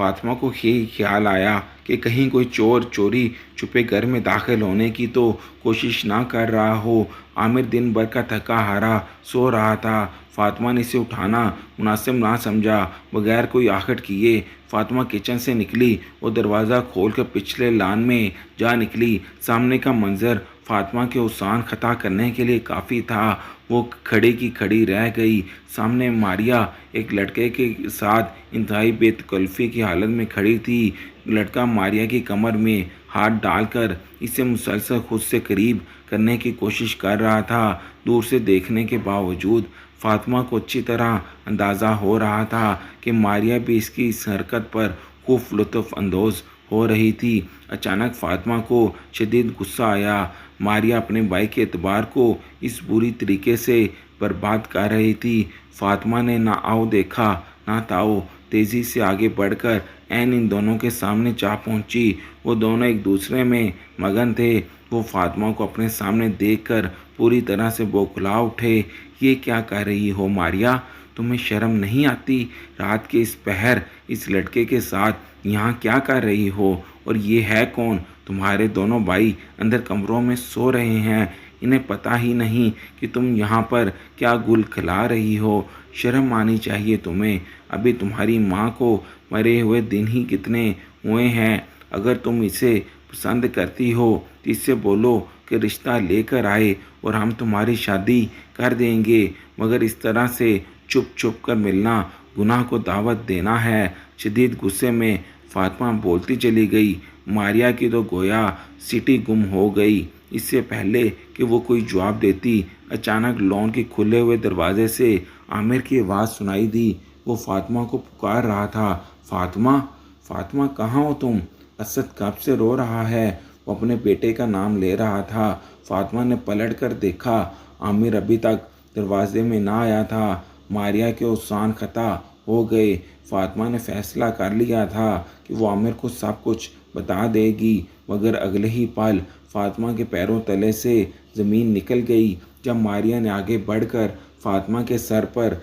فاطمہ کو یہ خیال آیا کہ کہیں کوئی چور چوری چھپے گھر میں داخل ہونے کی تو کوشش نہ کر رہا ہو۔ عامر دن بھر کا تھکا ہارا سو رہا تھا۔ فاطمہ نے اسے اٹھانا مناسب نہ سمجھا۔ بغیر کوئی آہٹ کیے فاطمہ کچن سے نکلی اور دروازہ کھول کر پچھلے لان میں جا نکلی۔ سامنے کا منظر فاطمہ کے حسن خطا کرنے کے لیے کافی تھا۔ وہ کھڑی کی کھڑی رہ گئی۔ سامنے ماریا ایک لڑکے کے ساتھ انتہائی بے تکلفی کی حالت میں کھڑی تھی۔ لڑکا ماریا کی کمر میں ہاتھ ڈال کر اسے مسلسل خود سے قریب کرنے کی کوشش کر رہا تھا۔ دور سے دیکھنے کے باوجود فاطمہ کو اچھی طرح اندازہ ہو رہا تھا کہ ماریا بھی اس کی اس حرکت پر خوب لطف اندوز ہو رہی تھی۔ اچانک فاطمہ کو شدید غصہ آیا۔ ماریا اپنے بھائی کے اعتبار کو اس بری طریقے سے برباد کر رہی تھی۔ فاطمہ نے نہ آؤ دیکھا نہ تاؤ، تیزی سے آگے بڑھ کر عین ان دونوں کے سامنے جا پہنچی۔ وہ دونوں ایک دوسرے میں مگن تھے۔ وہ فاطمہ کو اپنے سامنے دیکھ کر پوری طرح سے بوکھلا اٹھے۔ یہ کیا کر رہی ہو ماریا؟ تمہیں شرم نہیں آتی؟ رات کے اس پہر اس لڑکے کے ساتھ یہاں کیا کر رہی ہو؟ اور یہ ہے کون؟ تمہارے دونوں بھائی اندر کمروں میں سو رہے ہیں، انہیں پتہ ہی نہیں کہ تم یہاں پر کیا گل کھلا رہی ہو۔ شرم آنی چاہیے تمہیں۔ ابھی تمہاری ماں کو مرے ہوئے دن ہی کتنے ہوئے ہیں۔ اگر تم اسے پسند کرتی ہو تو اس سے بولو کہ رشتہ لے کر آئے اور ہم تمہاری شادی کر دیں گے، مگر اس طرح سے چھپ چھپ کر ملنا، گناہ کو دعوت دینا ہے۔ شدید غصے میں فاطمہ بولتی چلی گئی۔ ماریا کی تو گویا سیٹی گم ہو گئی۔ اس سے پہلے کہ وہ کوئی جواب دیتی، اچانک لان کے کھلے ہوئے دروازے سے عامر کی آواز سنائی دی۔ وہ فاطمہ کو پکار رہا تھا۔ فاطمہ، فاطمہ کہاں ہو تم؟ اسد کب سے رو رہا ہے؟ وہ اپنے بیٹے کا نام لے رہا تھا۔ فاطمہ نے پلٹ کر دیکھا۔ عامر ابھی تک دروازے میں نہ آیا تھا۔ ماریا کے حسن خطا ہو گئے۔ فاطمہ نے فیصلہ کر لیا تھا کہ وہ عامر کو سب کچھ بتا دے گی، مگر اگلے ہی پل فاطمہ کے پیروں تلے سے زمین نکل گئی جب ماریا نے آگے بڑھ کر فاطمہ کے سر پر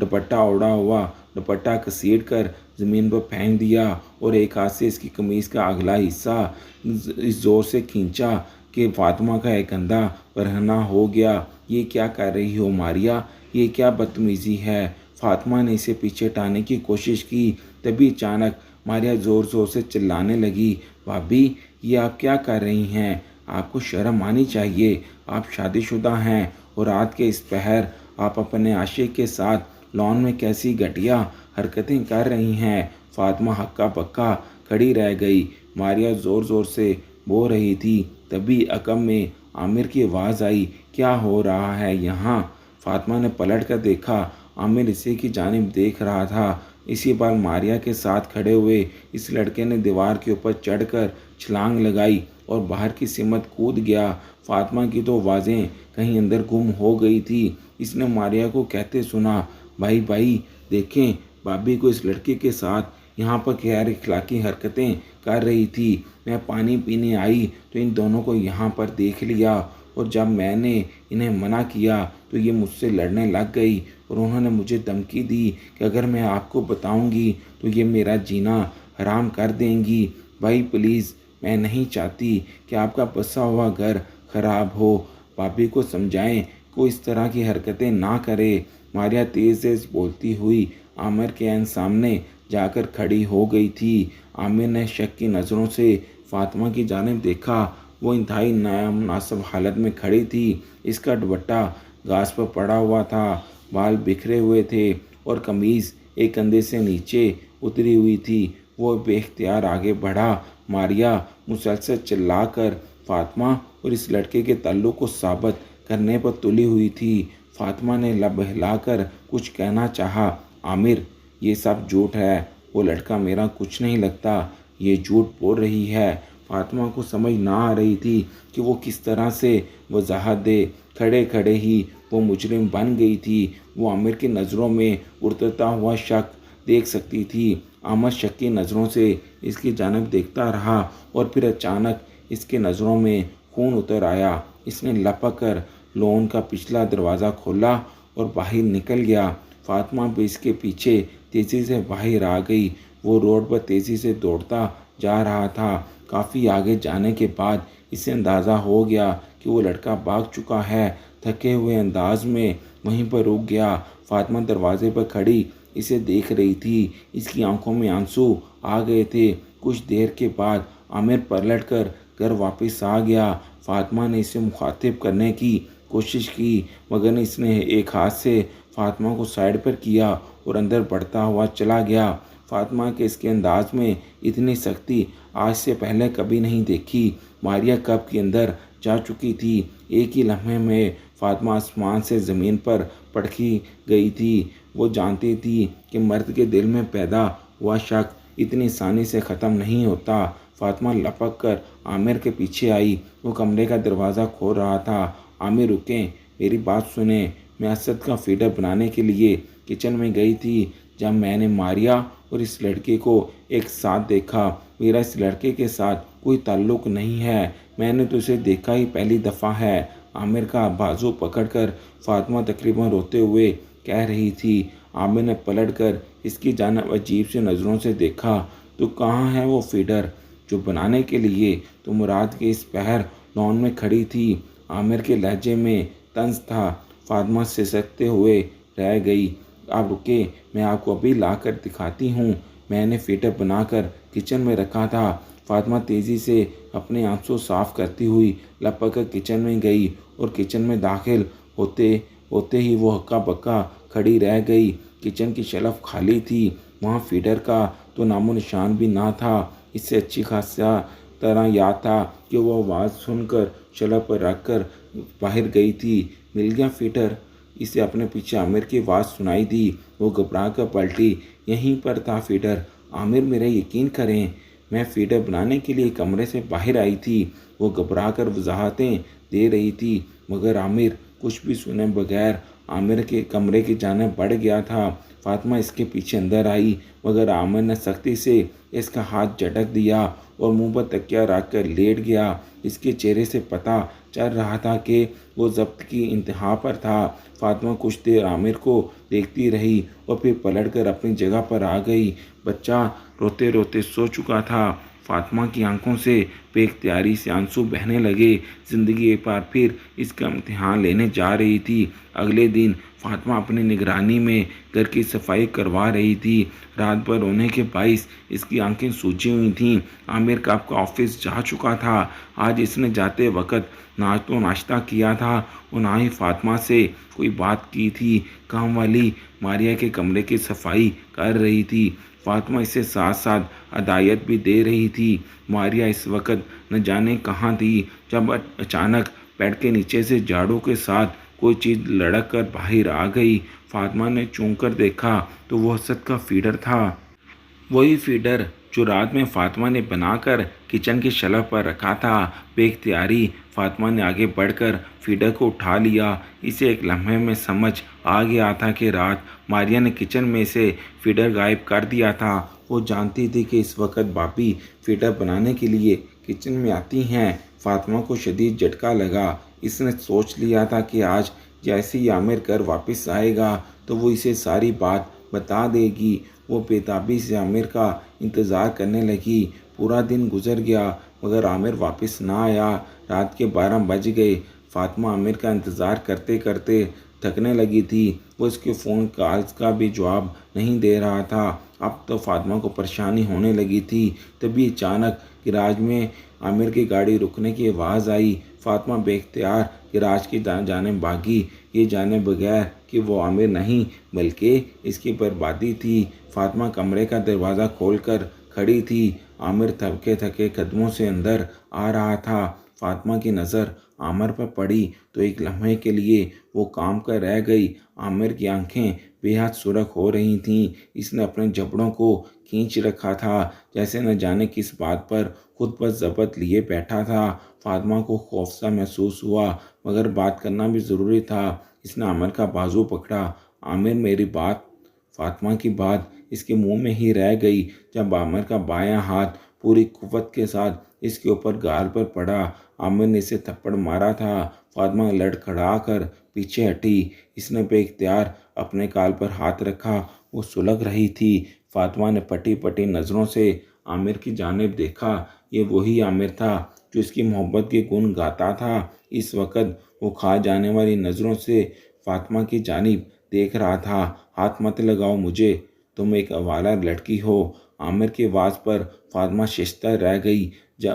دوپٹہ اوڑھا ہوا دوپٹہ گھسیٹ کر زمین پر پھینک دیا اور ایک ہاتھ سے اس کی قمیض کا اگلا حصہ اس زور سے کھینچا کہ فاطمہ کا ایک کندھا برہنہ ہو گیا۔ یہ کیا کر رہی ہو ماریا؟ یہ کیا بدتمیزی ہے؟ فاطمہ نے اسے پیچھے ہٹانے کی کوشش کی، تبھی اچانک ماریا زور زور سے چلانے لگی۔ بھابھی، یہ آپ کیا کر رہی ہیں؟ آپ کو شرم آنی چاہیے۔ آپ شادی شدہ ہیں اور رات کے اس پہر آپ اپنے عاشق کے ساتھ لان میں کیسی گھٹیا حرکتیں کر رہی ہیں۔ فاطمہ ہکا بکا کھڑی رہ گئی۔ ماریا زور زور سے بول رہی تھی، تبھی عقب میں عامر کی آواز آئی، کیا ہو رہا ہے یہاں؟ فاطمہ نے پلٹ کر دیکھا۔ عامر اسی کی جانب دیکھ رہا تھا۔ اسی بار ماریا کے ساتھ کھڑے ہوئے اس لڑکے نے دیوار کے اوپر چڑھ کر چھلانگ لگائی اور باہر کی سمت کود گیا۔ فاطمہ کی تو آوازیں کہیں اندر گم ہو گئی تھی۔ اس نے ماریا کو کہتے سنا، بھائی بھائی دیکھیں، بھابھی کو اس لڑکے کے ساتھ یہاں پر غیر اخلاقی حرکتیں کر رہی تھی۔ میں پانی پینے آئی تو ان دونوں کو یہاں پر دیکھ لیا، اور جب میں نے انہیں منع کیا تو یہ مجھ سے لڑنے لگ گئی اور انہوں نے مجھے دھمکی دی کہ اگر میں آپ کو بتاؤں گی تو یہ میرا جینا حرام کر دیں گی۔ بھائی پلیز، میں نہیں چاہتی کہ آپ کا بسا ہوا گھر خراب ہو۔ بھابھی کو سمجھائیں کہ وہ اس طرح کی حرکتیں نہ کرے۔ ماریا تیز تیز بولتی ہوئی عامر کے عین سامنے جا کر کھڑی ہو گئی تھی۔ عامر نے شک کی نظروں سے فاطمہ کی جانب دیکھا۔ وہ انتہائی نامناسب حالت میں کھڑی تھی۔ اس کا دوپٹہ گھاس پر پڑا ہوا تھا، بال بکھرے ہوئے تھے اور قمیض ایک کندھے سے نیچے اتری ہوئی تھی۔ وہ بے اختیار آگے بڑھا۔ ماریا مسلسل چلا کر فاطمہ اور اس لڑکے کے تعلق کو ثابت کرنے پر تلی ہوئی تھی۔ فاطمہ نے لب ہلا کر کچھ کہنا چاہا۔ عامر، یہ سب جھوٹ ہے، وہ لڑکا میرا کچھ نہیں لگتا، یہ جھوٹ بول رہی ہے۔ فاطمہ کو سمجھ نہ آ رہی تھی کہ وہ کس طرح سے وضاحت دے۔ کھڑے کھڑے ہی وہ مجرم بن گئی تھی۔ وہ عامر کی نظروں میں ابھرتا ہوا شک دیکھ سکتی تھی۔ عامر شکی نظروں سے اس کی جانب دیکھتا رہا اور پھر اچانک اس کی نظروں میں خون اتر آیا۔ اس نے لپک کر لون کا پچھلا دروازہ کھولا اور باہر نکل گیا۔ فاطمہ بھی اس کے پیچھے تیزی سے باہر آ گئی۔ وہ روڈ پر تیزی سے دوڑتا جا رہا تھا۔ کافی آگے جانے کے بعد اسے اندازہ ہو گیا کہ وہ لڑکا بھاگ چکا ہے۔ تھکے ہوئے انداز میں وہیں پر رک گیا۔ فاطمہ دروازے پر کھڑی اسے دیکھ رہی تھی۔ اس کی آنکھوں میں آنسو آ گئے تھے۔ کچھ دیر کے بعد عامر پلٹ کر گھر واپس آ گیا۔ فاطمہ نے اسے مخاطب کرنے کی کوشش کی مگر اس نے ایک ہاتھ سے فاطمہ کو سائیڈ پر کیا اور اندر بڑھتا ہوا چلا گیا۔ فاطمہ کے اس کے انداز میں اتنی سختی آج سے پہلے کبھی نہیں دیکھی۔ ماریا کب کی اندر جا چکی تھی۔ ایک ہی لمحے میں فاطمہ آسمان سے زمین پر پٹکی گئی تھی۔ وہ جانتی تھی کہ مرد کے دل میں پیدا ہوا شک اتنی آسانی سے ختم نہیں ہوتا۔ فاطمہ لپک کر عامر کے پیچھے آئی۔ وہ کمرے کا دروازہ کھول رہا تھا۔ عامر رکیں، میری بات سنیں۔ میں اسد کا فیڈر بنانے کے لیے کچن میں گئی تھی جب میں نے ماریا اور اس لڑکے کو ایک ساتھ دیکھا۔ میرا اس لڑکے کے ساتھ کوئی تعلق نہیں ہے۔ میں نے تو اسے دیکھا ہی پہلی دفعہ ہے۔ عامر کا بازو پکڑ کر فاطمہ تقریباً روتے ہوئے کہہ رہی تھی۔ عامر نے پلٹ کر اس کی جانب عجیب سی نظروں سے دیکھا۔ تو کہاں ہے وہ فیڈر جو بنانے کے لیے تم رات کے اس پہر لان میں کھڑی تھی؟ عامر کے لہجے میں طنز تھا۔ فاطمہ سسکتے ہوئے رہ گئی۔ آپ رکے، میں آپ کو ابھی لا کر دکھاتی ہوں۔ میں نے فیڈر بنا کر کچن میں رکھا تھا۔ فاطمہ تیزی سے اپنے آنسو صاف کرتی ہوئی لپک کر کچن میں گئی اور کچن میں داخل ہوتے ہی وہ ہکا بکا کھڑی رہ گئی۔ کچن کی شیلف خالی تھی۔ وہاں فیڈر کا تو نام و نشان بھی نہ تھا۔ اس سے اچھی خاصا طرح یاد تھا کہ وہ آواز سن کر شیلف پر رکھ کر باہر گئی تھی۔ مل گیا فیڈر؟ اسے اپنے پیچھے عامر کی آواز سنائی دی۔ وہ گھبرا کر پلٹی۔ یہیں پر تھا فیڈر۔ عامر میرا یقین کریں، میں فیڈر بنانے کے لیے کمرے سے باہر آئی تھی۔ وہ گھبرا کر وضاحتیں دے رہی تھی مگر عامر کچھ بھی سنے بغیر عامر کے کمرے کی جانب بڑھ گیا تھا۔ فاطمہ اس کے پیچھے اندر آئی مگر عامر نے سختی سے اس کا ہاتھ جھٹک دیا اور منہ پر تکیہ رکھ کر لیٹ گیا۔ اس کے چہرے سے پتہ چل رہا تھا کہ وہ ضبط کی انتہا پر تھا۔ فاطمہ کچھ دیر عامر کو دیکھتی رہی اور پھر پلٹ کر اپنی جگہ پر آ گئی۔ بچہ روتے روتے سو چکا تھا۔ فاطمہ کی آنکھوں سے بے اختیاری سے آنسو بہنے لگے۔ زندگی ایک بار پھر اس کا امتحان لینے جا رہی تھی۔ اگلے دن فاطمہ اپنی نگرانی میں گھر کی صفائی کروا رہی تھی۔ رات بھر رونے کے باعث اس کی آنکھیں سوجی ہوئی تھیں۔ عامر کب کا آفس جا چکا تھا۔ آج اس نے جاتے وقت نہ تو ناشتہ کیا تھا اور نہ ہی فاطمہ سے کوئی بات کی تھی۔ کام والی ماریا کے کمرے کی صفائی کر رہی تھی۔ فاطمہ اسے ساتھ ساتھ ہدایت بھی دے رہی تھی۔ ماریا اس وقت نہ جانے کہاں تھی جب اچانک بیڈ کے نیچے سے جھاڑو کے ساتھ کوئی چیز لڑک کر باہر آ گئی۔ فاطمہ نے چونک کر دیکھا تو وہ اسد کا فیڈر تھا۔ وہی فیڈر جو رات میں فاطمہ نے بنا کر کچن کی شیلف پر رکھا تھا۔ بے اختیاری فاطمہ نے آگے بڑھ کر فیڈر کو اٹھا لیا۔ اسے ایک لمحے میں سمجھ آ گیا تھا کہ رات ماریا نے کچن میں سے فیڈر غائب کر دیا تھا۔ وہ جانتی تھی کہ اس وقت بھابھی فیڈر بنانے کے لیے کچن میں آتی ہیں۔ فاطمہ کو شدید جھٹکا لگا۔ اس نے سوچ لیا تھا کہ آج جیسے ہی عامر گھر واپس آئے گا تو وہ اسے ساری بات بتا دے گی۔ وہ بے تابی سے عامر کا انتظار کرنے لگی۔ پورا دن گزر گیا مگر عامر واپس نہ آیا۔ رات کے 12 بج گئے۔ فاطمہ عامر کا انتظار کرتے کرتے تھکنے لگی تھی۔ وہ اس کے فون کالز کا بھی جواب نہیں دے رہا تھا۔ اب تو فاطمہ کو پریشانی ہونے لگی تھی۔ تبھی اچانک گراج میں عامر کی گاڑی رکنے کی آواز آئی۔ فاطمہ بے اختیار گراج کی جانب بھاگی، یہ جانے بغیر کہ وہ عامر نہیں بلکہ اس کی بربادی تھی۔ فاطمہ کمرے کا دروازہ کھول کر کھڑی تھی۔ عامر تھکے تھکے قدموں سے اندر آ رہا تھا۔ فاطمہ کی نظر عامر پر پڑی تو ایک لمحے کے لیے وہ کام کر رہ گئی۔ عامر کی آنکھیں بے حد سرخ ہو رہی تھیں۔ اس نے اپنے جبڑوں کو کھینچ رکھا تھا جیسے نہ جانے کس بات پر خود پر ضبط لیے بیٹھا تھا۔ فاطمہ کو خوف سا محسوس ہوا مگر بات کرنا بھی ضروری تھا۔ اس نے عامر کا بازو پکڑا۔ عامر میری بات۔ فاطمہ کی بات اس کے منہ میں ہی رہ گئی جب عامر کا بایاں ہاتھ پوری قوت کے ساتھ اس کے اوپر گال پر پڑا۔ عامر نے اسے تھپڑ مارا تھا۔ فاطمہ لڑکھڑا کر پیچھے ہٹی۔ اس نے بے اختیار اپنے گال پر ہاتھ رکھا۔ وہ سلگ رہی تھی۔ فاطمہ نے پٹی پٹی نظروں سے عامر کی جانب دیکھا۔ یہ وہی عامر تھا جو اس کی محبت کے گن گاتا تھا۔ اس وقت وہ کھا جانے والی نظروں سے فاطمہ کی جانب دیکھ رہا تھا۔ ہاتھ مت لگاؤ مجھے، تم ایک آوارہ لڑکی ہو۔ عامر کی آواز پر فاطمہ ششدر رہ گئی۔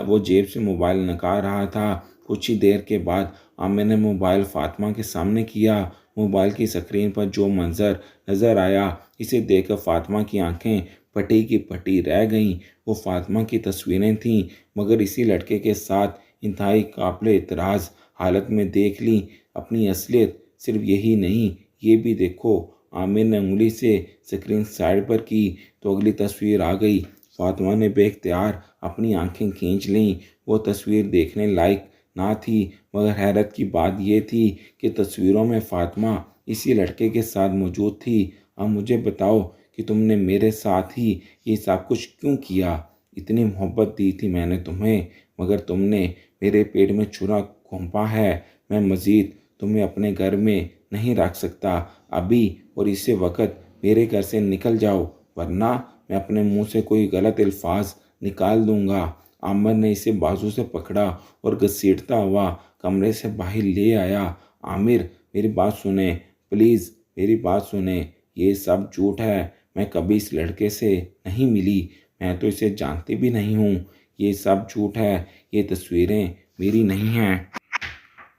وہ جیب سے موبائل نکال رہا تھا۔ کچھ ہی دیر کے بعد عامر نے موبائل فاطمہ کے سامنے کیا۔ موبائل کی اسکرین پر جو منظر نظر آیا، اسے دیکھ کر فاطمہ کی آنکھیں پٹی کی پٹی رہ گئیں۔ وہ فاطمہ کی تصویریں تھیں، مگر اسی لڑکے کے ساتھ انتہائی قابل اعتراض حالت میں دیکھ لیں۔ اپنی اصلیت صرف یہی نہیں، یہ بھی دیکھو۔ عامر نے انگلی سے اسکرین سائڈ پر کی تو اگلی تصویر آ گئی۔ فاطمہ نے بے اختیار اپنی آنکھیں کھینچ لیں۔ وہ تصویر دیکھنے لائق نہ تھی، مگر حیرت کی بات یہ تھی کہ تصویروں میں فاطمہ اسی لڑکے کے ساتھ موجود تھی۔ اب مجھے بتاؤ کہ تم نے میرے ساتھ ہی یہ سب کچھ کیوں کیا؟ اتنی محبت دی تھی میں نے تمہیں، مگر تم نے میرے پیٹ میں چھرا گھونپا ہے۔ میں مزید تمہیں اپنے گھر میں نہیں رکھ سکتا۔ ابھی اور اسی وقت میرے گھر سے نکل جاؤ، ورنہ میں اپنے منہ سے کوئی غلط الفاظ نکال دوں گا۔ عامر نے اسے بازو سے پکڑا اور گھسیٹتا ہوا کمرے سے باہر لے آیا۔ عامر، میری بات سنیں، پلیز میری بات سنیں۔ یہ سب جھوٹ ہے، میں کبھی اس لڑکے سے نہیں ملی، میں تو اسے جانتی بھی نہیں ہوں۔ یہ سب جھوٹ ہے، یہ تصویریں میری نہیں ہیں۔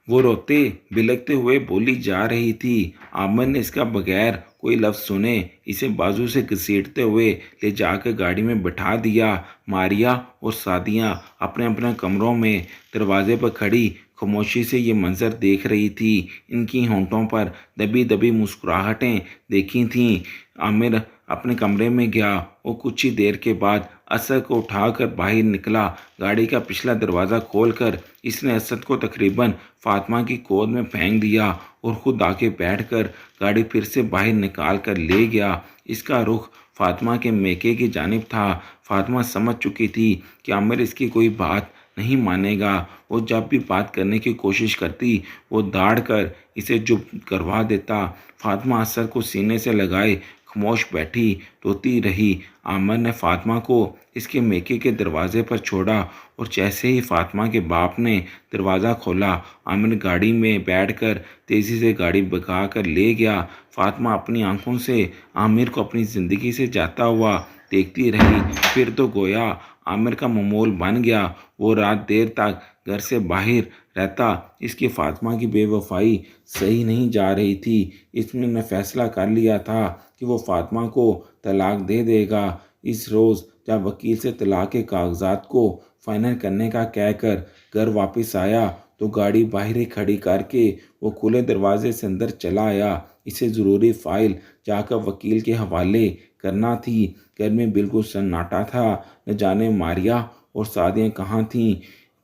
وہ روتے بلکتے ہوئے بولی جا رہی تھی۔ عامر نے اس کا بغیر کوئی لفظ سنے اسے بازو سے گھسیٹتے ہوئے لے جا کر گاڑی میں بٹھا دیا۔ ماریا اور سعدیہ اپنے اپنے کمروں میں دروازے پر کھڑی خاموشی سے یہ منظر دیکھ رہی تھی۔ ان کی ہونٹوں پر دبی دبی مسکراہٹیں دیکھی تھیں۔ عامر اپنے کمرے میں گیا اور کچھ ہی دیر کے بعد اسد کو اٹھا کر باہر نکلا۔ گاڑی کا پچھلا دروازہ کھول کر اس نے اسد کو تقریباً فاطمہ کی گود میں پھینک دیا اور خود آ کے بیٹھ کر گاڑی پھر سے باہر نکال کر لے گیا۔ اس کا رخ فاطمہ کے میکے کی جانب تھا۔ فاطمہ سمجھ چکی تھی کہ عامر اس کی کوئی بات نہیں مانے گا۔ وہ جب بھی بات کرنے کی کوشش کرتی، وہ داڑھ کر اسے چپ کروا دیتا۔ فاطمہ اسد کو سینے سے لگائے خاموش بیٹھی روتی رہی۔ عامر نے فاطمہ کو اس کے میکے کے دروازے پر چھوڑا اور جیسے ہی فاطمہ کے باپ نے دروازہ کھولا، عامر گاڑی میں بیٹھ کر تیزی سے گاڑی بھگا کر لے گیا۔ فاطمہ اپنی آنکھوں سے عامر کو اپنی زندگی سے جاتا ہوا دیکھتی رہی۔ پھر تو گویا عامر کا معمول بن گیا۔ وہ رات دیر تک گھر سے باہر رہتا۔ اس کی فاطمہ کی بے وفائی سہی نہیں جا رہی تھی۔ اس نے فیصلہ کر لیا تھا کہ وہ فاطمہ کو طلاق دے دے گا۔ اس روز جب وکیل سے طلاق کے کاغذات کو فائنل کرنے کا کہہ کر گھر واپس آیا تو گاڑی باہر ہی کھڑی کر کے وہ کھلے دروازے سے اندر چلا آیا۔ اسے ضروری فائل جا کر وکیل کے حوالے کرنا تھی۔ گھر میں بالکل سناٹا تھا۔ نہ جانے ماریا اور سعدیہ کہاں تھیں۔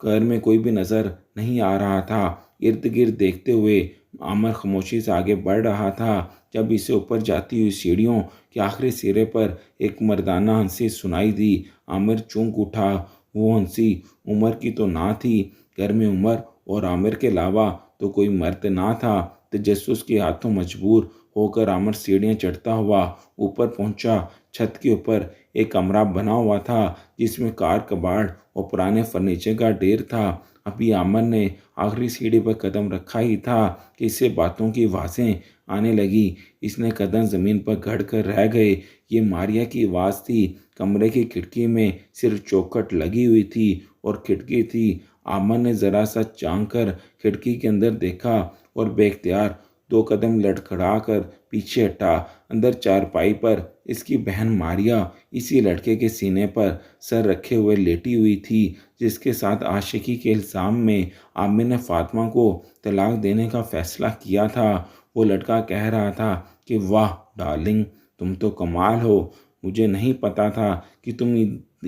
گھر میں کوئی بھی نظر نہیں آ رہا تھا۔ ارد گرد دیکھتے ہوئے عامر خاموشی سے آگے بڑھ رہا تھا جب اسے اوپر جاتی ہوئی سیڑھیوں کے آخری سرے پر ایک مردانہ ہنسی سنائی دی۔ عامر چونک اٹھا۔ وہ ہنسی عمر کی تو نہ تھی۔ گھر میں عمر اور عامر کے علاوہ تو کوئی مرد نہ تھا۔ تجسس کے ہاتھوں مجبور ہو کر عامر سیڑھیاں چڑھتا ہوا اوپر پہنچا۔ چھت کے اوپر ایک کمرہ بنا ہوا تھا جس میں کار کباڑ اور پرانے فرنیچر کا ڈھیر تھا۔ ابھی عامر نے آخری سیڑھی پر قدم رکھا ہی تھا کہ اسے باتوں کی آوازیں آنے لگی۔ اس نے قدم زمین پر گڑ کر رہ گئے۔ یہ ماریا کی آواز تھی۔ کمرے کی کھڑکی میں صرف چوکھٹ لگی ہوئی تھی اور کھڑکی تھی۔ عامر نے ذرا سا جھانک کر کھڑکی کے اندر دیکھا اور بے اختیار 2 قدم لڑکھڑا کر پیچھے ہٹا۔ اندر چارپائی پر اس کی بہن ماریا اسی لڑکے کے سینے پر سر رکھے ہوئے لیٹی ہوئی تھی جس کے ساتھ عاشقی کے الزام میں عامر نے فاطمہ کو طلاق دینے کا فیصلہ کیا تھا۔ وہ لڑکا کہہ رہا تھا کہ واہ ڈارلنگ، تم تو کمال ہو۔ مجھے نہیں پتا تھا کہ تم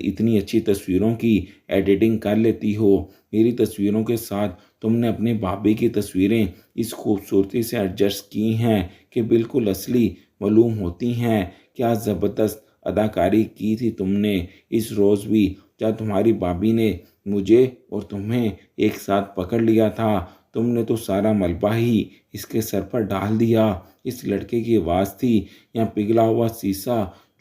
اتنی اچھی تصویروں کی ایڈیٹنگ کر لیتی ہو۔ میری تصویروں کے ساتھ تم نے اپنی بھابھی کی تصویریں اس خوبصورتی سے ایڈجسٹ کی ہیں کہ بالکل اصلی معلوم ہوتی ہیں۔ کیا زبردست اداکاری کی تھی تم نے اس روز بھی جب تمہاری بھابھی نے مجھے اور تمہیں ایک ساتھ پکڑ لیا تھا۔ تم نے تو سارا ملبہ ہی اس کے سر پر ڈال دیا۔ اس لڑکے کی آواز تھی یا پگھلا ہوا سیسا